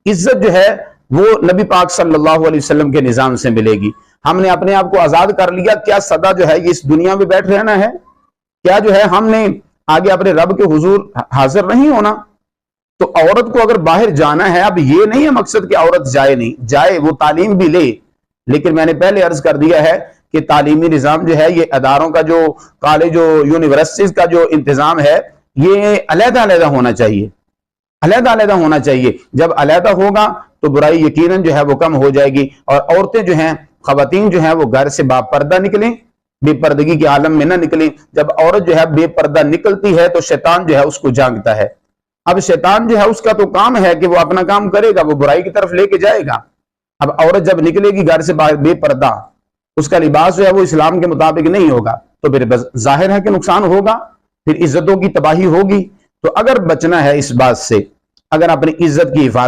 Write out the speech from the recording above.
इज्जत जो है वो नबी पाक सल्लल्लाहु अलैहि वसल्लम के निजाम से मिलेगी। हमने अपने आप को आजाद कर लिया, क्या सदा जो है इस दुनिया में बैठ रहना है? क्या जो है हमने आगे अपने रब के हुजूर हाजिर नहीं होना? तो औरत को अगर बाहर जाना है, अब ये नहीं है मकसद कि औरत जाए, नहीं जाए, वो तालीम भी ले, लेकिन मैंने पहले अर्ज कर दिया है कि तालीमी निजाम जो है, ये अदारों का जो कॉलेज यूनिवर्सिटीज का जो इंतजाम है, ये अलहदा अलहदा होना चाहिए, अलहदा अलहदा होना चाहिए। जब अलहदा होगा तो बुराई यकीनन जो है वो कम हो जाएगी, और औरतें जो हैं, खवातीन जो हैं, वो घर से बापर्दा निकलें, बेपर्दगी के आलम में ना निकलें। जब औरत जो है बेपर्दा निकलती है तो शैतान जो है उसको जागता है। अब शैतान जो है उसका तो काम है कि वो अपना काम करेगा, वो बुराई की तरफ लेके जाएगा। अब औरत जब निकलेगी घर से बाहर बेपर्दा, उसका लिबास जो है वो इस्लाम के मुताबिक नहीं होगा, तो फिर बस जाहिर है कि नुकसान होगा, फिर इज्जतों की तबाही होगी। तो अगर बचना है इस बात से, अगर अपनी इज्जत की हिफाजत